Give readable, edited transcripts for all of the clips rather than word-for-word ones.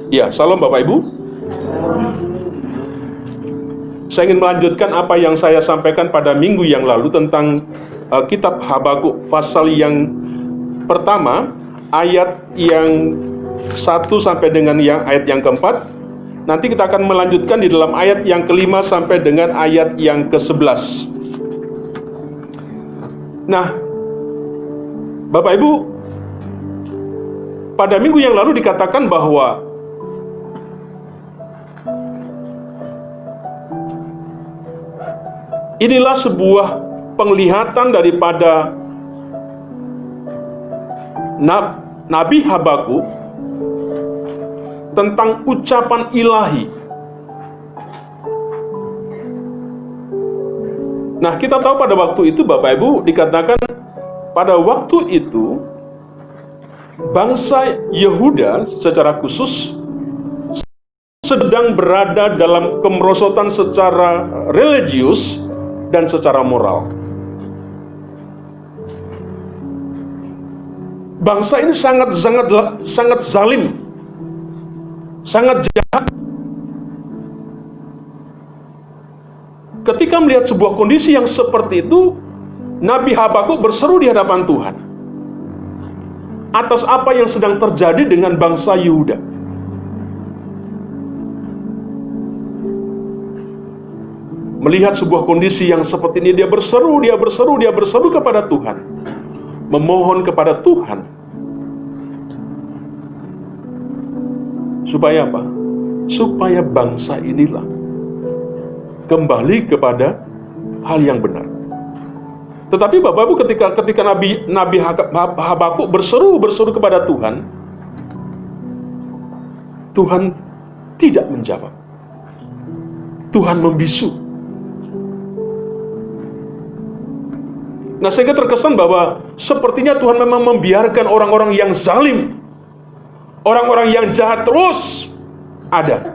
Ya, salam Bapak Ibu. Saya ingin melanjutkan apa yang saya sampaikan pada minggu yang lalu tentang kitab Habakuk pasal yang pertama, ayat yang 1 sampai dengan ayat yang keempat. Nanti kita akan melanjutkan di dalam ayat yang kelima sampai dengan ayat yang ke-11. Nah, Bapak Ibu, pada minggu yang lalu dikatakan bahwa inilah sebuah penglihatan daripada Nabi Habakuk tentang ucapan ilahi. Nah, kita tahu pada waktu itu Bapak Ibu dikatakan pada waktu itu bangsa Yehuda secara khusus sedang berada dalam kemerosotan secara religius dan secara moral. Bangsa ini sangat zalim, sangat jahat. Ketika melihat sebuah kondisi yang seperti itu, Nabi Habakuk berseru di hadapan Tuhan atas apa yang sedang terjadi dengan bangsa Yehuda. Melihat sebuah kondisi yang seperti ini, dia berseru kepada Tuhan, memohon kepada Tuhan. Supaya apa? Supaya bangsa inilah kembali kepada hal yang benar. Tetapi Bapak Ibu, ketika Nabi Habakuk berseru kepada Tuhan, Tuhan tidak menjawab. Tuhan membisu. Nah, sehingga terkesan bahwa sepertinya Tuhan memang membiarkan orang-orang yang zalim, orang-orang yang jahat terus ada.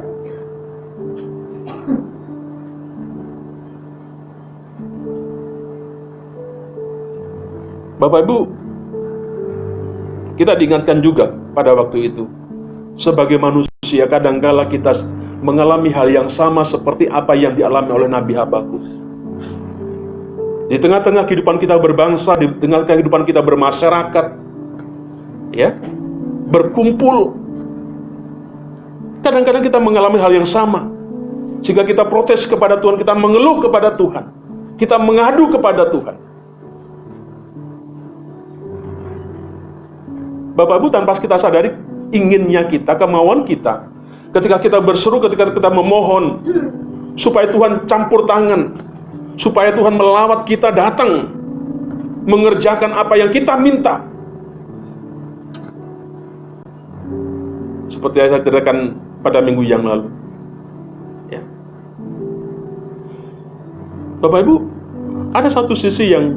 Bapak Ibu, kita diingatkan juga pada waktu itu, sebagai manusia kadangkala kita mengalami hal yang sama seperti apa yang dialami oleh Nabi Habakuk. Di tengah-tengah kehidupan kita berbangsa, di tengah kehidupan kita bermasyarakat, ya, berkumpul, kadang-kadang kita mengalami hal yang sama, sehingga kita protes kepada Tuhan, kita mengeluh kepada Tuhan, kita mengadu kepada Tuhan. Bapak Ibu, tanpa kita sadari, inginnya kita, kemauan kita, ketika kita berseru, ketika kita memohon supaya Tuhan campur tangan, supaya Tuhan melawat kita datang mengerjakan apa yang kita minta. Seperti yang saya ceritakan pada minggu yang lalu, ya. Bapak Ibu, ada satu sisi yang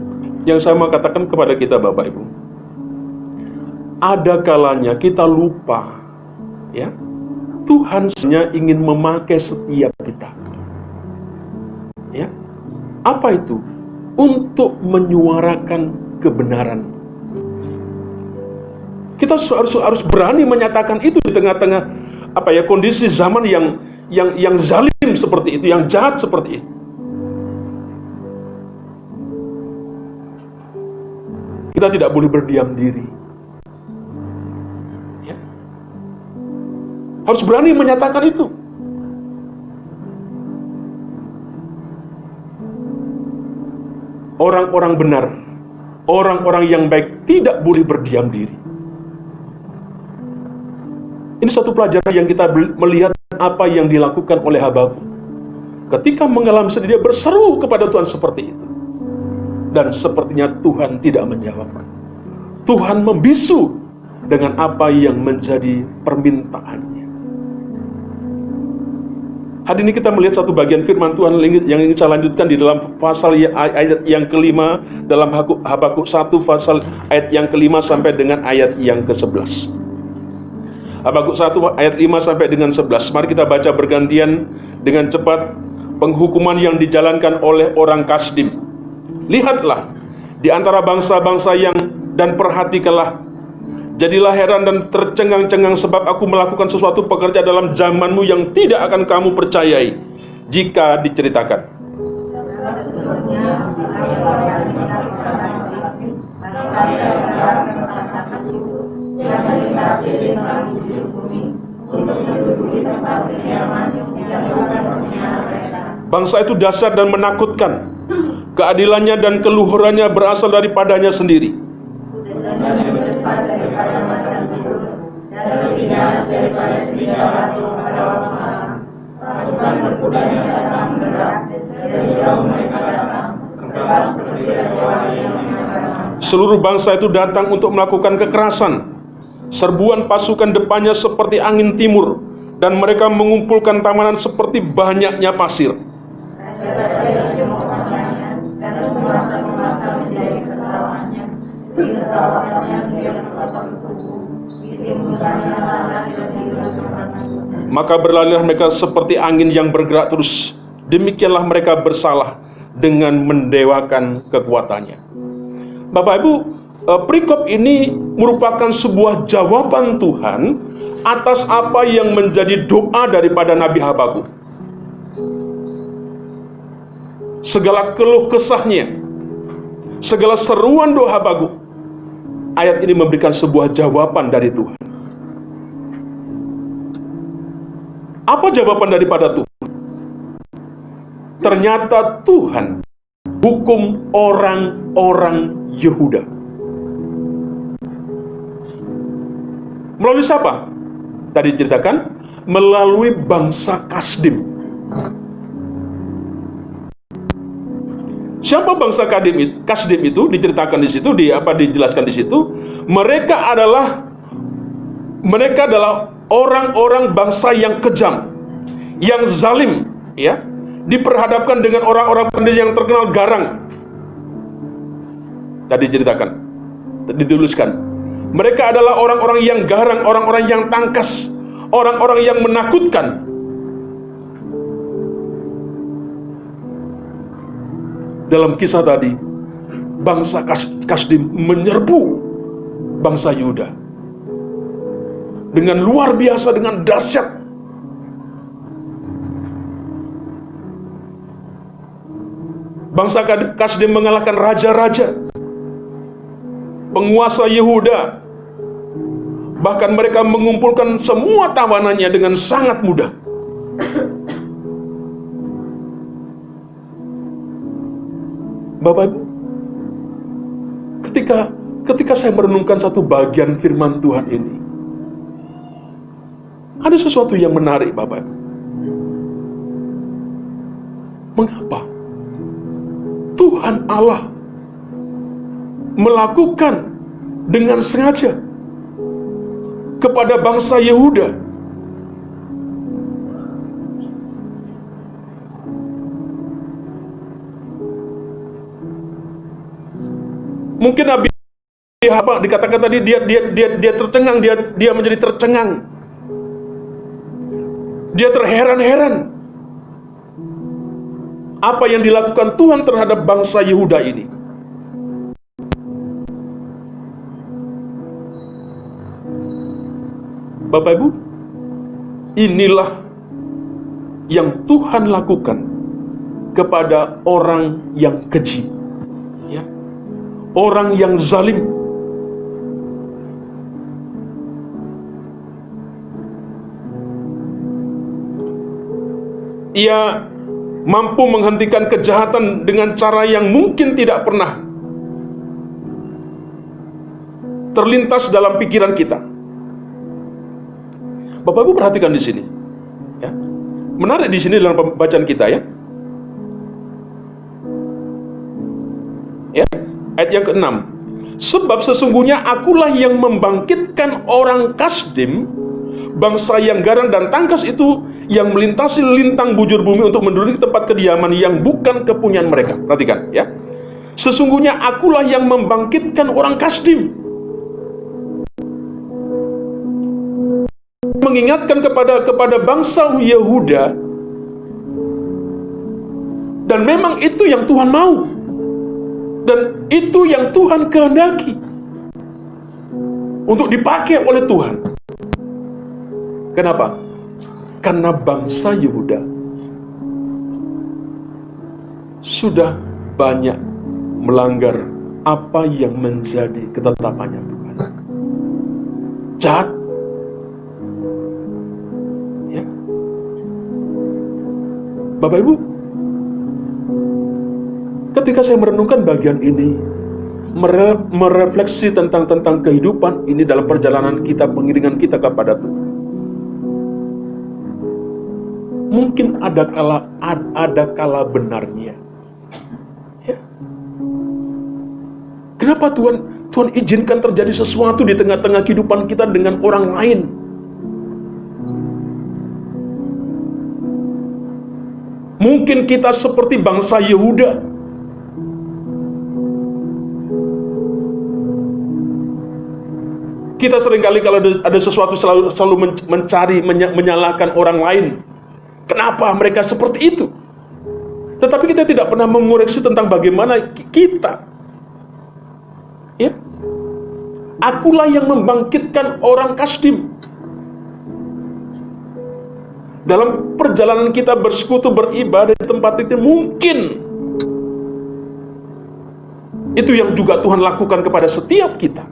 saya mau katakan kepada kita, Bapak Ibu. Ada kalanya kita lupa, ya, Tuhan hanya ingin memakai setiap kita, ya. Apa itu? Untuk menyuarakan kebenaran. Kita harus berani menyatakan itu di tengah-tengah kondisi zaman yang zalim seperti itu, yang jahat seperti itu. Kita tidak boleh berdiam diri, ya. Harus berani menyatakan itu. Orang-orang benar, orang-orang yang baik tidak boleh berdiam diri. Ini satu pelajaran yang kita melihat apa yang dilakukan oleh Habakuk. Ketika mengalami sedih, dia berseru kepada Tuhan seperti itu. Dan sepertinya Tuhan tidak menjawab. Tuhan membisu dengan apa yang menjadi permintaannya. Hari ini kita melihat satu bagian firman Tuhan yang ingin saya lanjutkan di dalam pasal ayat yang kelima, dalam Habakuk 1 pasal ayat yang kelima sampai dengan ayat yang ke-11. Habakuk 1 ayat 5 sampai dengan 11. Mari kita baca bergantian dengan cepat. Penghukuman yang dijalankan oleh orang Kasdim. Lihatlah di antara bangsa-bangsa dan perhatikanlah Jadilah heran dan tercengang-cengang sebab aku melakukan sesuatu pekerja dalam zamanmu yang tidak akan kamu percayai jika diceritakan. Bangsa itu dahsyat dan menakutkan. Keadilannya dan keluhurannya berasal daripadanya sendiri. Seluruh bangsa itu datang untuk melakukan kekerasan. Serbuan pasukan depannya seperti angin timur, dan mereka mengumpulkan tamanan seperti banyaknya pasir. Maka berlarilah mereka seperti angin yang bergerak terus. Demikianlah mereka bersalah dengan mendewakan kekuatannya. Bapak Ibu, perikop ini merupakan sebuah jawaban Tuhan atas apa yang menjadi doa daripada Nabi Habakuk. Segala keluh kesahnya, segala seruan doa Habakuk, ayat ini memberikan sebuah jawaban dari Tuhan. Apa jawaban daripada Tuhan? Ternyata Tuhan hukum orang-orang Yehuda. Melalui siapa? Tadi diceritakan, melalui bangsa Kasdim. Siapa bangsa Kasdim itu? Diceritakan di situ, dijelaskan di situ. Mereka adalah orang-orang bangsa yang kejam, yang zalim, ya, diperhadapkan dengan orang-orang yang terkenal garang. Tadi diceritakan, dituliskan, mereka adalah orang-orang yang garang, orang-orang yang tangkas, orang-orang yang menakutkan. Dalam kisah tadi, bangsa Kasdim menyerbu bangsa Yuda dengan luar biasa, dengan dahsyat. Bangsa Kasdim mengalahkan raja-raja, penguasa Yehuda. Bahkan mereka mengumpulkan semua tawanannya dengan sangat mudah. Bapak Ibu, ketika saya merenungkan satu bagian firman Tuhan ini, ada sesuatu yang menarik, Bapak Ibu. Mengapa Tuhan Allah melakukan dengan sengaja kepada bangsa Yehuda? Mungkin Nabi apa dikatakan tadi, dia tercengang, dia menjadi tercengang. Dia terheran-heran apa yang dilakukan Tuhan terhadap bangsa Yehuda ini. Bapak Ibu, inilah yang Tuhan lakukan kepada orang yang keji, ya, orang yang zalim. Ia mampu menghentikan kejahatan dengan cara yang mungkin tidak pernah terlintas dalam pikiran kita. Bapak Ibu perhatikan di sini, ya. Menarik di sini dalam pembacaan kita, ya. Ya, ayat yang ke-6. Sebab sesungguhnya akulah yang membangkitkan orang Kasdim, bangsa yang garang dan tangkas itu, yang melintasi lintang bujur bumi untuk menduduki tempat kediaman yang bukan kepunyaan mereka. Perhatikan, ya. Sesungguhnya akulah yang membangkitkan orang Kasdim. Mengingatkan kepada bangsa Yehuda, dan memang itu yang Tuhan mau, dan itu yang Tuhan kehendaki. untuk dipakai oleh Tuhan. Kenapa? Karena bangsa Yehuda sudah banyak melanggar apa yang menjadi ketetapannya Tuhan. Jahat. Ya. Bapak Ibu, ketika saya merenungkan bagian ini, merefleksi tentang kehidupan ini dalam perjalanan kita, pengiringan kita kepada Tuhan, mungkin ada kala benarnya. Ya. Kenapa Tuhan izinkan terjadi sesuatu di tengah-tengah kehidupan kita dengan orang lain? Mungkin kita seperti bangsa Yehuda. Kita seringkali kalau ada sesuatu selalu mencari, menyalahkan orang lain. Kenapa mereka seperti itu? Tetapi kita tidak pernah mengoreksi tentang bagaimana kita. Ya, akulah yang membangkitkan orang Kasdim. Dalam perjalanan kita bersekutu, beribadah di tempat itu, mungkin itu yang juga Tuhan lakukan kepada setiap kita.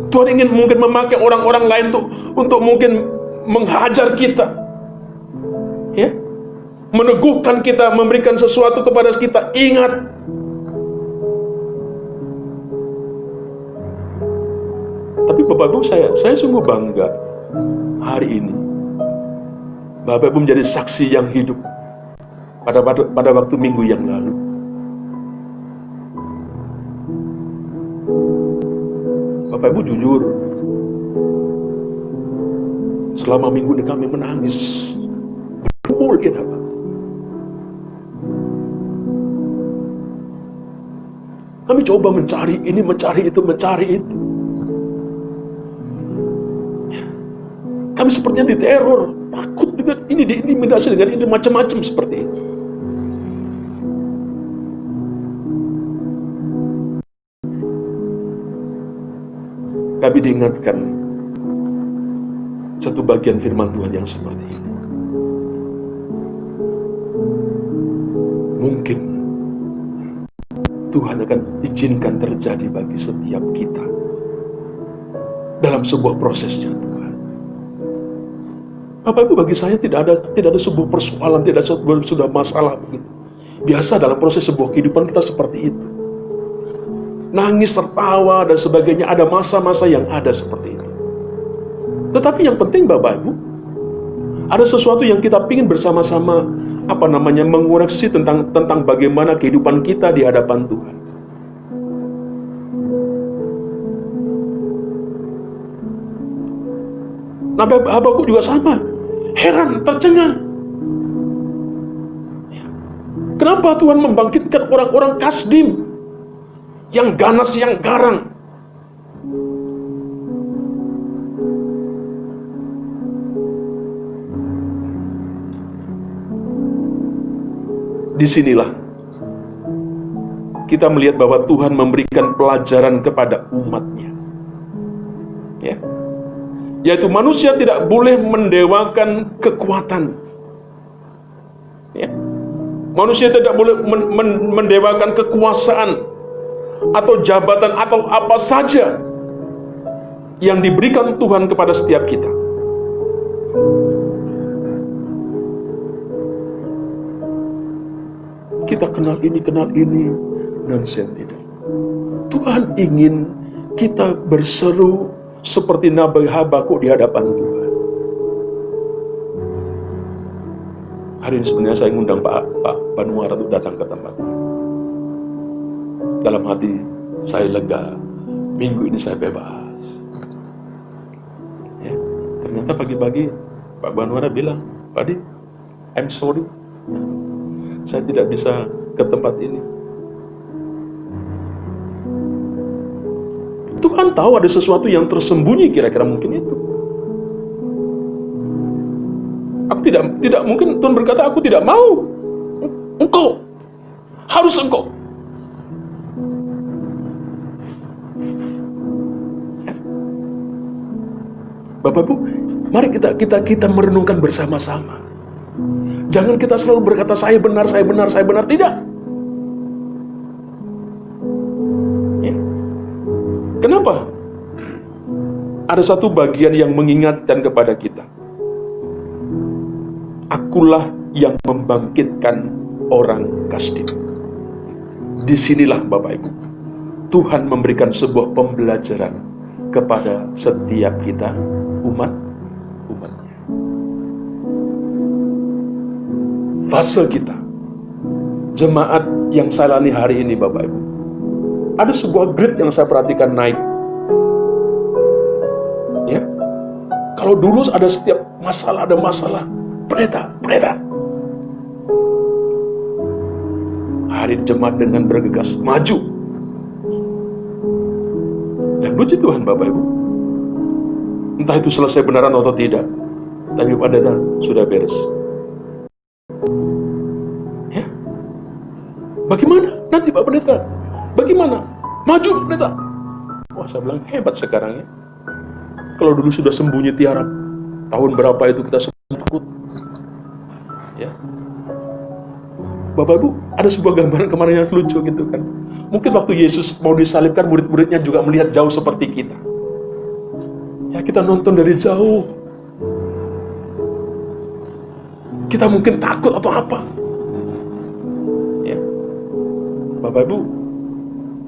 Tuhan ingin mungkin memakai orang-orang lain untuk mungkin menghajar kita, ya, meneguhkan kita, memberikan sesuatu kepada kita. Ingat, tapi Bapak Ibu, saya sungguh bangga hari ini Bapak Ibu menjadi saksi yang hidup pada waktu minggu yang lalu. Bapak Ibu jujur, selama minggu ini kami menangis berkumpul di hadapan. Kami coba mencari ini, mencari itu, mencari itu. Kami sepertinya diteror, takut dengan ini, diintimidasi dengan ini, macam-macam seperti itu. Kami diingatkan satu bagian firman Tuhan yang seperti ini. Mungkin Tuhan akan izinkan terjadi bagi setiap kita dalam sebuah prosesnya Tuhan. Bapak Ibu, bagi saya tidak ada sebuah persoalan, tidak ada sudah masalah begitu. Biasa dalam proses sebuah kehidupan kita seperti itu. Nangis, tertawa, dan sebagainya. Ada masa-masa yang ada seperti itu. Tetapi yang penting Bapak Ibu, ada sesuatu yang kita ingin bersama-sama mengoreksi tentang bagaimana kehidupan kita di hadapan Tuhan. Nah, Habakuk juga sama, heran, tercengang. Kenapa Tuhan membangkitkan orang-orang Kasdim yang ganas, yang garang? Disinilah kita melihat bahwa Tuhan memberikan pelajaran kepada umatnya, ya, yaitu manusia tidak boleh mendewakan kekuatan, ya. Manusia tidak boleh mendewakan kekuasaan atau jabatan atau apa saja yang diberikan Tuhan kepada setiap kita. Kita kenal ini, dan saya tidak. Tuhan ingin kita berseru seperti Nabi Habakuk di hadapan Tuhan. Hari ini sebenarnya saya mengundang Pak Banuara untuk datang ke tempat. Dalam hati saya lega, minggu ini saya bebas. Ya, ternyata pagi-pagi Pak Banuara bilang, "Pak Di, I'm sorry, saya tidak bisa ke tempat ini." Tuhan tahu ada sesuatu yang tersembunyi, kira-kira mungkin itu. Aku tidak mungkin Tuhan berkata, "Aku tidak mau. Engkau harus engkau." Bapak Ibu, mari kita merenungkan bersama-sama. Jangan kita selalu berkata saya benar, saya benar, saya benar. Tidak. Ya. Kenapa? Ada satu bagian yang mengingatkan kepada kita. Akulah yang membangkitkan orang Kasdim. Disinilah Bapak Ibu, Tuhan memberikan sebuah pembelajaran kepada setiap kita umatnya. Fase kita, jemaat yang saya lalui hari ini Bapak Ibu, ada sebuah grade yang saya perhatikan naik. Ya, kalau dulu ada setiap masalah, ada masalah, pendeta. Hari jemaat dengan bergegas maju. Dan puji Tuhan Bapak Ibu, entah itu selesai benaran atau tidak, tapi pendeta sudah beres. Ya, bagaimana nanti Pak Pendeta? Bagaimana? Maju Pendeta. Wah, saya bilang hebat sekarang ya. Kalau dulu sudah sembunyi tiarap, tahun berapa itu kita semua takut. Ya, Bapak Ibu, ada sebuah gambaran kemarin yang lucu gitu kan. Mungkin waktu Yesus mau disalibkan, murid-muridnya juga melihat jauh seperti kita. Ya, kita nonton dari jauh. Kita mungkin takut atau apa. Ya, Bapak Ibu,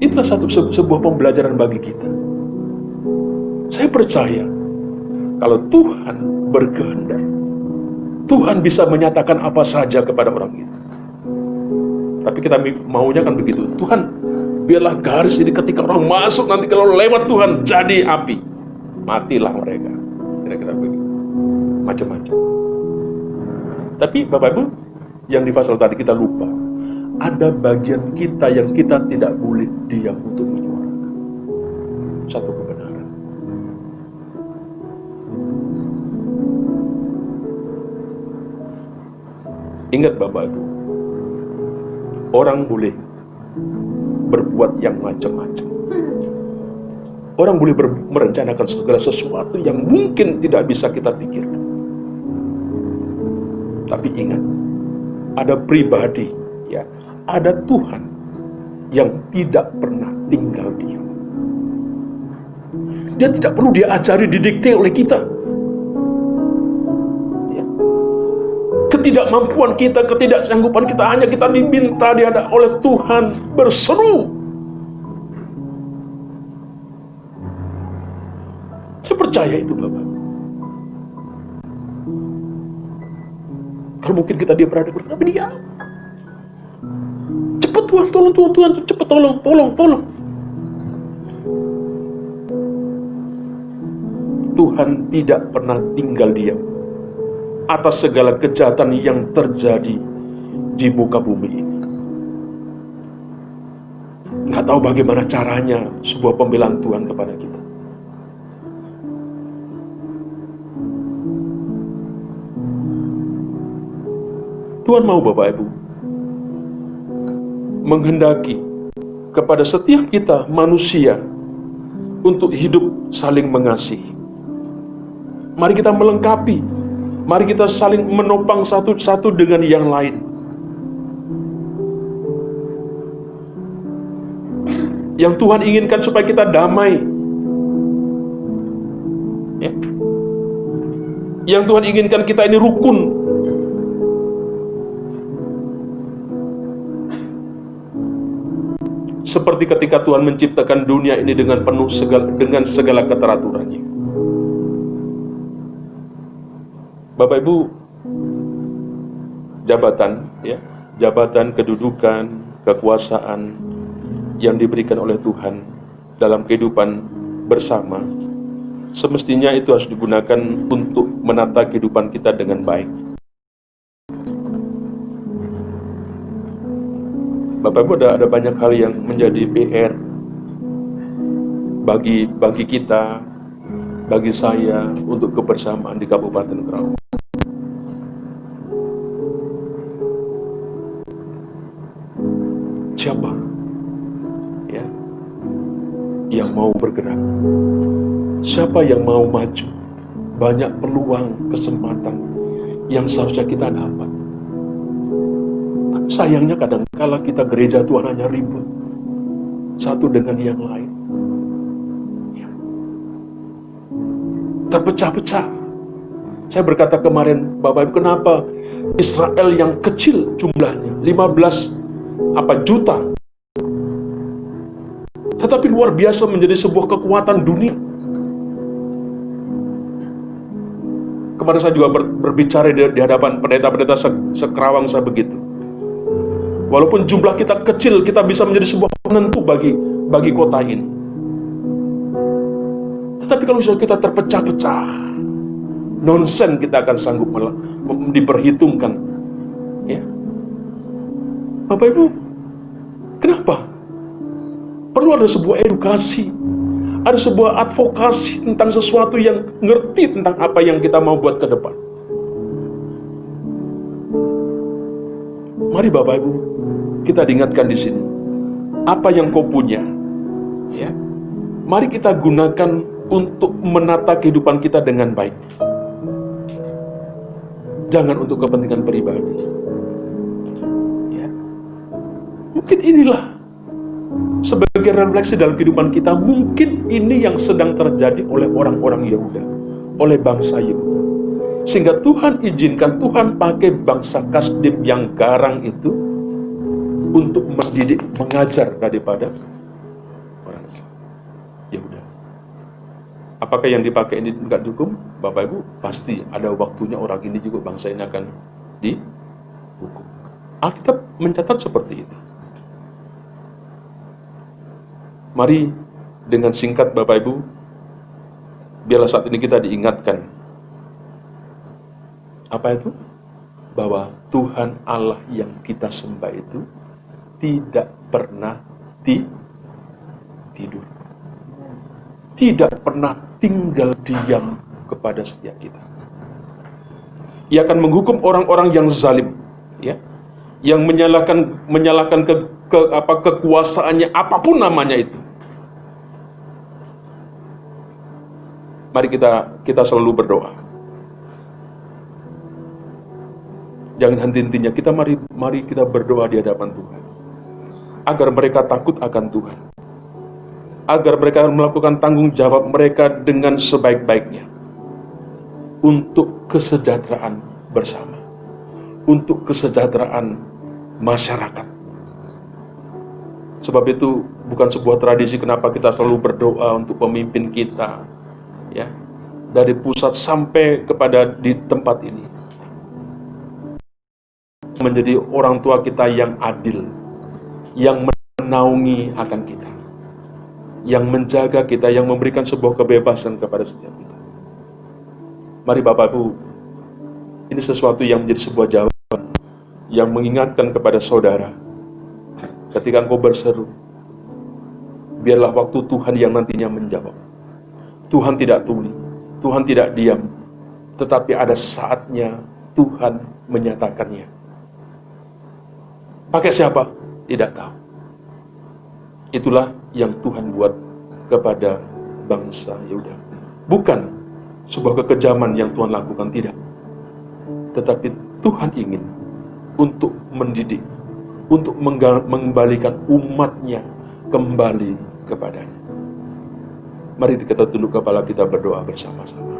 inilah sebuah pembelajaran bagi kita. Saya percaya, kalau Tuhan berkehendak, Tuhan bisa menyatakan apa saja kepada orang itu. Tapi kita maunya kan begitu. Tuhan, biarlah garis ini ketika orang masuk, nanti kalau lewat Tuhan jadi api, matilah mereka. Kira-kira begitu. Macam-macam. Tapi Bapak Ibu, yang di pasal tadi kita lupa, ada bagian kita yang kita tidak boleh diam untuk menyuarakan satu kebenaran. Ingat Bapak Ibu, orang boleh berbuat yang macam-macam. Orang boleh merencanakan segala sesuatu yang mungkin tidak bisa kita pikirkan. Tapi ingat, ada pribadi, ya, ada Tuhan yang tidak pernah tinggal diam. Dia tidak perlu diajari, didikte oleh kita. Ya. Ketidakmampuan kita, ketidaksanggupan kita, hanya kita diminta oleh Tuhan berseru. Saya percaya itu Bapak. Kalau mungkin kita dia berada tapi dia cepat Tuhan, Tuhan, cepat tolong. Tuhan tidak pernah tinggal diam atas segala kejahatan yang terjadi di muka bumi ini. Nggak tahu bagaimana caranya sebuah pembelaan Tuhan kepada kita. Tuhan mau Bapak Ibu menghendaki kepada setiap kita manusia untuk hidup saling mengasihi. Mari kita melengkapi, mari kita saling menopang satu dengan yang lain. Yang Tuhan inginkan supaya kita damai. Ya. Yang Tuhan inginkan kita ini rukun. Seperti ketika Tuhan menciptakan dunia ini dengan penuh dengan segala keteraturannya. Bapak Ibu, jabatan, kedudukan, kekuasaan yang diberikan oleh Tuhan dalam kehidupan bersama, semestinya itu harus digunakan untuk menata kehidupan kita dengan baik. Bapak Ibu, ada banyak hal yang menjadi PR bagi kita, bagi saya untuk kebersamaan di Kabupaten Karawang. Siapa ya yang mau bergerak? Siapa yang mau maju? banyak peluang, kesempatan yang seharusnya kita dapat. Tapi sayangnya kadang-kala kita gereja Tuhan hanya ribut satu dengan yang lain. Ya. Terpecah-pecah. Saya berkata kemarin, Bapak Ibu, kenapa Israel yang kecil jumlahnya, 15 juta, tetapi luar biasa menjadi sebuah kekuatan dunia. Kemarin saya juga berbicara di hadapan pendeta-pendeta sekerawang saya begitu. Walaupun jumlah kita kecil, kita bisa menjadi sebuah penentu bagi kota ini. Tetapi kalau sudah kita terpecah-pecah, nonsen kita akan sanggup diperhitungkan. Ya. Bapak Ibu, kenapa? Perlu ada sebuah edukasi, ada sebuah advokasi tentang sesuatu yang ngerti tentang apa yang kita mau buat ke depan. Mari Bapak Ibu, kita diingatkan di sini, apa yang kau punya, ya, mari kita gunakan untuk menata kehidupan kita dengan baik. Jangan untuk kepentingan pribadi. Ya. Mungkin inilah sebagai refleksi dalam kehidupan kita, mungkin ini yang sedang terjadi oleh orang-orang Yehuda, oleh bangsa Yehuda. Sehingga Tuhan izinkan, Tuhan pakai bangsa Kasdim yang garang itu untuk mendidik, mengajar daripada orang Islam. Yehuda. Apakah yang dipakai ini enggak dihukum? Bapak Ibu, pasti ada waktunya orang ini juga, bangsa ini akan dihukum. Alkitab mencatat seperti itu. Mari dengan singkat Bapak Ibu, biarlah saat ini kita diingatkan. Apa itu? Bahwa Tuhan Allah yang kita sembah itu tidak pernah tidur. Tidak pernah tinggal diam kepada setiap kita. Ia akan menghukum orang-orang yang zalim, ya, yang menyalahkan kekuasaannya, apapun namanya itu. Mari kita selalu berdoa. Jangan henti-hentinya kita mari kita berdoa di hadapan Tuhan, agar mereka takut akan Tuhan, agar mereka melakukan tanggung jawab mereka dengan sebaik-baiknya untuk kesejahteraan bersama, untuk kesejahteraan masyarakat. Sebab itu bukan sebuah tradisi kenapa kita selalu berdoa untuk pemimpin kita, ya, dari pusat sampai kepada di tempat ini, menjadi orang tua kita yang adil, yang menaungi akan kita, yang menjaga kita, yang memberikan sebuah kebebasan kepada setiap kita. Mari Bapak Ibu, ini sesuatu yang menjadi sebuah jawaban yang mengingatkan kepada saudara, ketika engkau berseru, biarlah waktu Tuhan yang nantinya menjawab. Tuhan tidak tuli, Tuhan tidak diam, tetapi ada saatnya Tuhan menyatakannya. Pakai siapa? Tidak tahu. Itulah yang Tuhan buat kepada bangsa Yehuda. Bukan sebuah kekejaman yang Tuhan lakukan, tidak. Tetapi Tuhan ingin untuk mendidik, untuk mengembalikan umatnya kembali kepadanya. Mari kita tunduk kepala, kita berdoa bersama-sama.